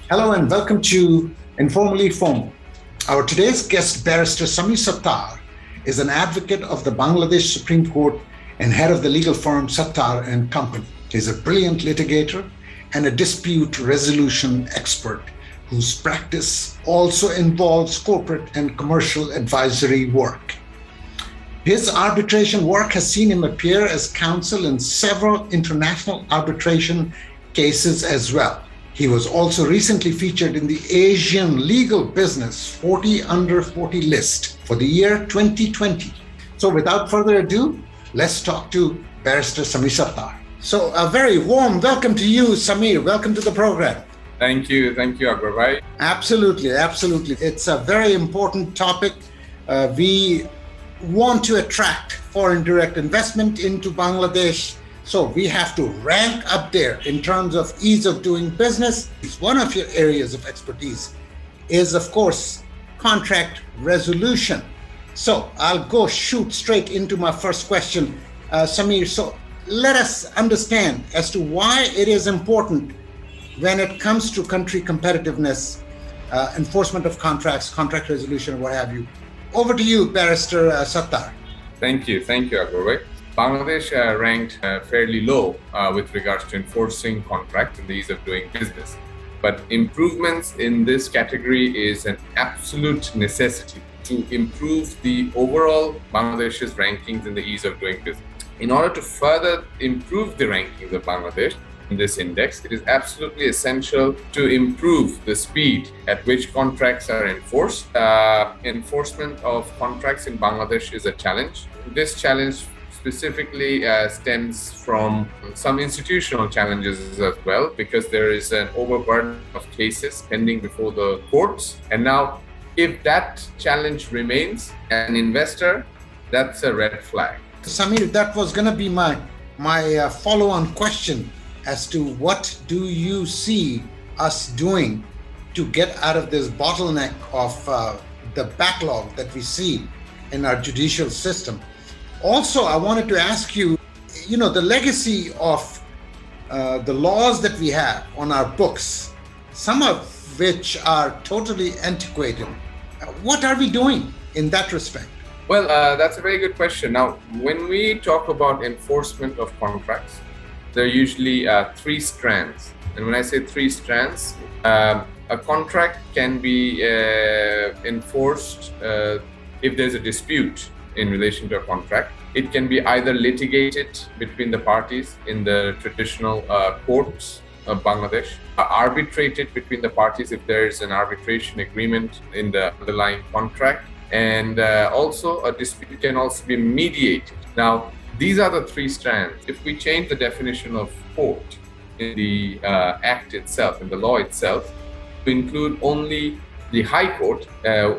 Hello and welcome to Informally Formal. Our today's guest, Barrister Sattar, is an advocate of the Bangladesh Supreme Court and head of the legal firm Sattar and Company. He's a brilliant litigator and a dispute resolution expert whose practice also involves corporate and commercial advisory work. His arbitration work has seen him appear as counsel in several international arbitration cases as well. He was also recently featured in the Asian Legal Business 40 Under 40 list for the year 2020. So without further ado, let's talk to Barrister Sattar. So a very warm welcome to you, Samir. Welcome to the program. Thank you, Akber. Absolutely. It's a very important topic. We want to attract foreign direct investment into Bangladesh. So we have to rank up there in terms of ease of doing business. One of your areas of expertise is, of course, contract resolution. So I'll shoot straight into my first question, Samir. So let us understand as to why it is important when it comes to country competitiveness, enforcement of contracts, contract resolution, what have you. Over to you, Barrister Sattar. Thank you, Akber. Bangladesh ranked fairly low with regards to enforcing contracts and the ease of doing business. But improvements in this category is an absolute necessity to improve the overall Bangladesh's rankings in the ease of doing business. In order to further improve the rankings of Bangladesh in this index, it is absolutely essential to improve the speed at which contracts are enforced. Enforcement of contracts in Bangladesh is a challenge. This challenge specifically stems from some institutional challenges as well, because there is an overburden of cases pending before the courts. And now, if that challenge remains, an investor, that's a red flag. Samir, that was going to be my follow-on question as to what do you see us doing to get out of this bottleneck of the backlog that we see in our judicial system. Also, I wanted to ask you, the legacy of the laws that we have on our books, some of which are totally antiquated. What are we doing in that respect? Well, that's a very good question. Now, when we talk about enforcement of contracts, there are usually three strands. And when I say three strands, a contract can be enforced if there's a dispute in relation to a contract. It can be either litigated between the parties in the traditional courts of Bangladesh, arbitrated between the parties if there is an arbitration agreement in the underlying contract, and also a dispute can also be mediated. Now, these are the three strands. If we change the definition of court in the act itself, in the law itself, to include only the High Court,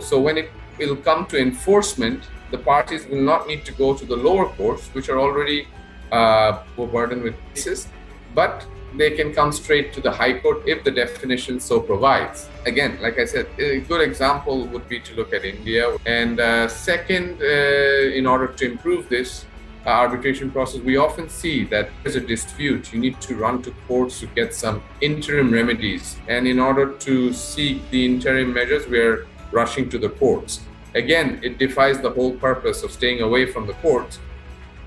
so when it will come to enforcement, the parties will not need to go to the lower courts, which are already overburdened with cases, but they can come straight to the High Court if the definition so provides. Again, like I said, a good example would be to look at India. And second, in order to improve this arbitration process, we often see that there's a dispute. You need to run to courts to get some interim remedies. And in order to seek the interim measures, we're rushing to the courts. Again, it defies the whole purpose of staying away from the courts.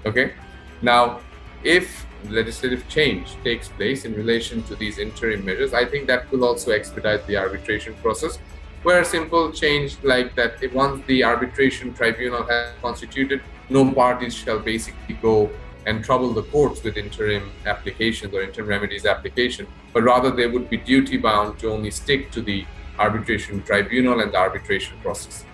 Okay? Now, if legislative change takes place in relation to these interim measures, I think that will also expedite the arbitration process, where a simple change like that, if once the arbitration tribunal has constituted, no parties shall basically go and trouble the courts with interim applications or interim remedies application, but rather they would be duty bound to only stick to the arbitration tribunal and the arbitration process.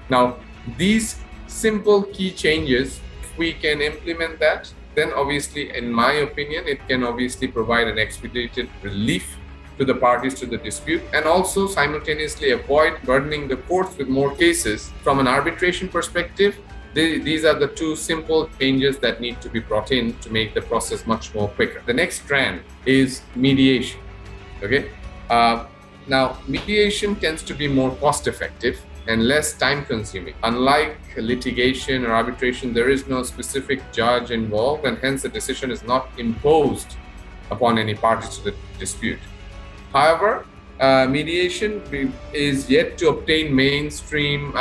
Now, these simple key changes, if we can implement that, then obviously, in my opinion, it can obviously provide an expedited relief to the parties to the dispute, and also simultaneously avoid burdening the courts with more cases. From an arbitration perspective, these are the two simple changes that need to be brought in to make the process much more quicker. The next strand is mediation. Okay. Now, mediation tends to be more cost-effective and less time-consuming. Unlike litigation or arbitration, there is no specific judge involved, and hence the decision is not imposed upon any parties to the dispute. However, mediation is yet to obtain mainstream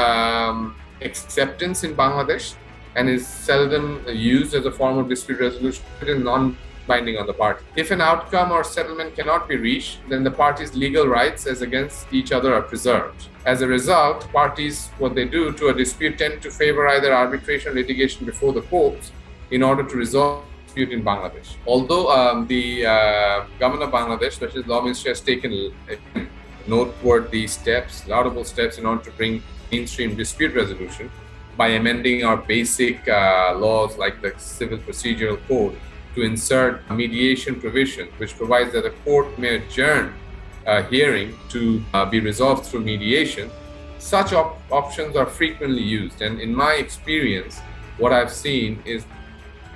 acceptance in Bangladesh and is seldom used as a form of dispute resolution. It is non-binding on the party. If an outcome or settlement cannot be reached, then the parties' legal rights as against each other are preserved. As a result, parties, what they do to a dispute, tend to favor either arbitration or litigation before the courts in order to resolve dispute in Bangladesh. Although the government of Bangladesh, which is Law Ministry, has taken noteworthy steps, laudable steps in order to bring mainstream dispute resolution by amending our basic laws like the Civil Procedural Code to insert mediation provision, which provides that a court may adjourn a hearing to be resolved through mediation. Such options are frequently used, and in my experience, what I've seen is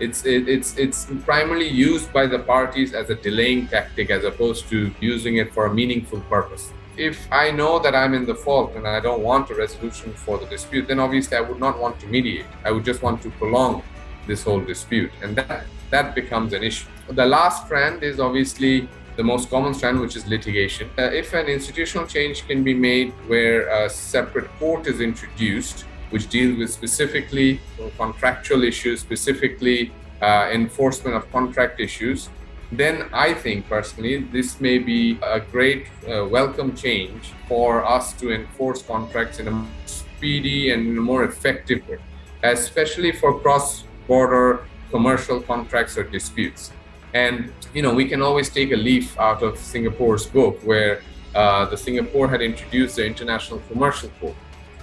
it's primarily used by the parties as a delaying tactic as opposed to using it for a meaningful purpose. If I know that I'm in the fault and I don't want a resolution for the dispute, then obviously I would not want to mediate. I would just want to prolong this whole dispute, and that becomes an issue. The last strand is obviously the most common strand, which is litigation. If an institutional change can be made where a separate court is introduced, which deals with specifically contractual issues, specifically enforcement of contract issues, then I think personally this may be a great welcome change for us to enforce contracts in a more speedy and more effective way, especially for cross-border commercial contracts or disputes. And we can always take a leaf out of Singapore's book, where the Singapore had introduced the International Commercial Code,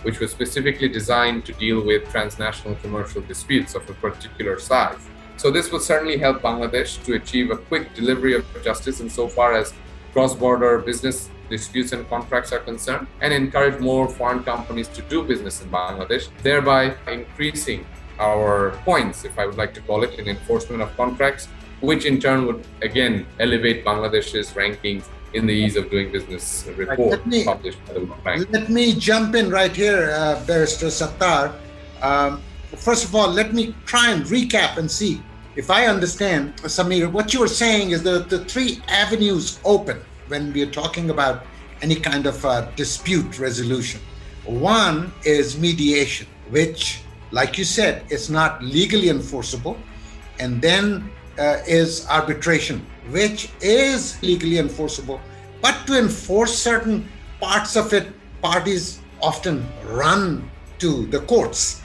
which was specifically designed to deal with transnational commercial disputes of a particular size. So this would certainly help Bangladesh to achieve a quick delivery of justice insofar as cross-border business disputes and contracts are concerned, and encourage more foreign companies to do business in Bangladesh, thereby increasing our points, if I would like to call it, in enforcement of contracts, which in turn would again elevate Bangladesh's rankings in the ease of doing business report published by the World Bank. Let me jump in right here, Barrister Sattar. First of all, let me try and recap and see if I understand, Samir. What you were saying is that the three avenues open when we are talking about any kind of dispute resolution. One is mediation, which, like you said, is not legally enforceable. And then is arbitration, which is legally enforceable. But to enforce certain parts of it, parties often run to the courts,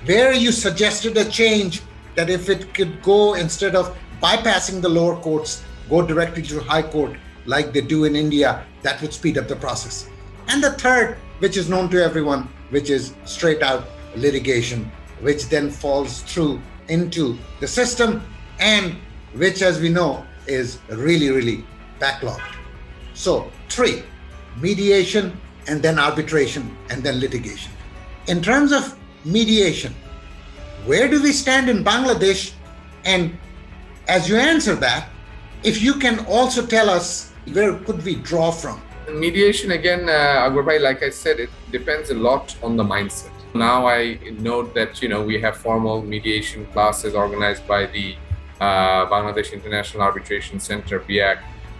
where you suggested a change that if it could go, instead of bypassing the lower courts, go directly to the high court like they do in India, that would speed up the process. And the third, which is known to everyone, which is straight out litigation, which then falls through into the system, and which, as we know, is really, really backlogged. So 3, mediation, and then arbitration, and then litigation. In terms of mediation, where do we stand in Bangladesh? And as you answer that, if you can also tell us, where could we draw from? Mediation, again, Akber, like I said, it depends a lot on the mindset. Now I note that, we have formal mediation classes organized by the Bangladesh International Arbitration Center, BIAC,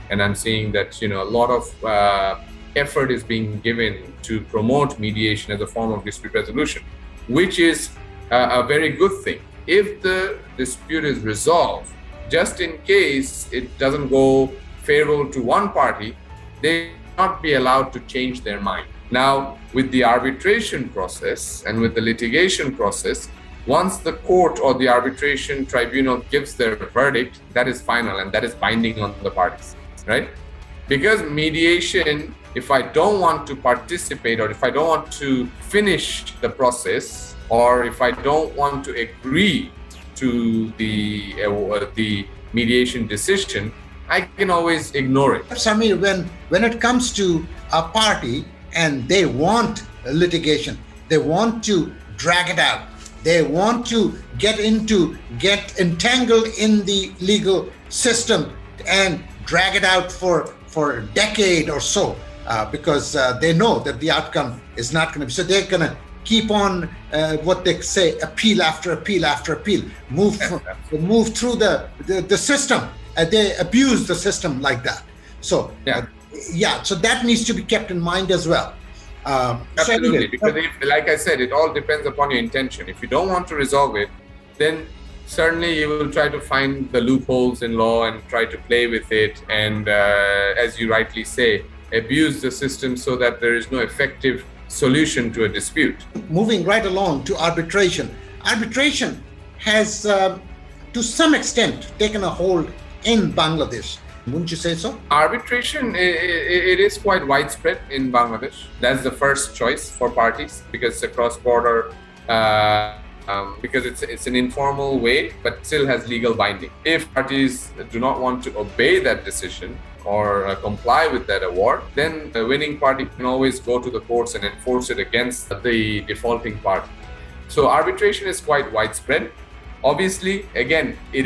and I'm seeing that, a lot of effort is being given to promote mediation as a form of dispute resolution, which is a very good thing. If the dispute is resolved, just in case it doesn't go favorable to one party, they not be allowed to change their mind. Now, with the arbitration process and with the litigation process, once the court or the arbitration tribunal gives their verdict, that is final and that is binding on the parties, right? Because mediation, if I don't want to participate, or if I don't want to finish the process, or if I don't want to agree to the mediation decision, I can always ignore it. Samir, when it comes to a party and they want litigation, they want to drag it out, they want to get entangled in the legal system and drag it out for a decade or so, because they know that the outcome is not going to be. So they're going to keep on what they say, appeal after appeal after appeal, move through the system. They abuse the system like that. So Yeah, so that needs to be kept in mind as well. Absolutely, because like I said, it all depends upon your intention. If you don't want to resolve it, then certainly you will try to find the loopholes in law and try to play with it, and as you rightly say, abuse the system so that there is no effective solution to a dispute. Moving right along to arbitration. Arbitration has, to some extent, taken a hold in Bangladesh. Wouldn't you say so? Arbitration, it is quite widespread in Bangladesh. That's the first choice for parties because it's a cross-border, because it's an informal way, but still has legal binding. If parties do not want to obey that decision or comply with that award, then the winning party can always go to the courts and enforce it against the defaulting party. So arbitration is quite widespread. Obviously, again, it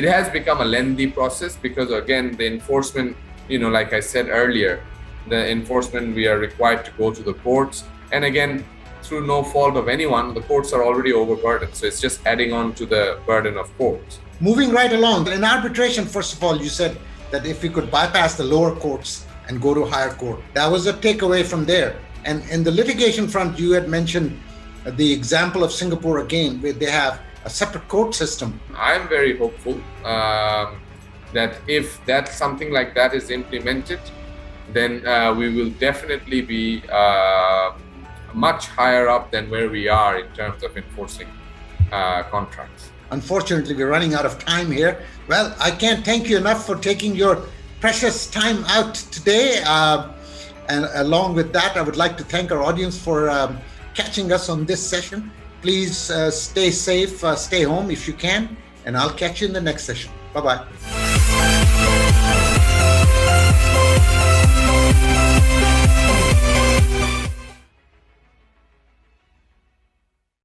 has become a lengthy process because, again, the enforcement, like I said earlier, the enforcement, we are required to go to the courts. And again, through no fault of anyone, the courts are already overburdened. So it's just adding on to the burden of courts. Moving right along, in arbitration, first of all, you said that if we could bypass the lower courts and go to higher court, that was a takeaway from there. And in the litigation front, you had mentioned the example of Singapore again, where they have a separate court system. I'm very hopeful that if something like that is implemented, then we will definitely be much higher up than where we are in terms of enforcing contracts. Unfortunately, we're running out of time here. Well, I can't thank you enough for taking your precious time out today. And along with that, I would like to thank our audience for catching us on this session. Please stay safe, stay home if you can, and I'll catch you in the next session. Bye-bye.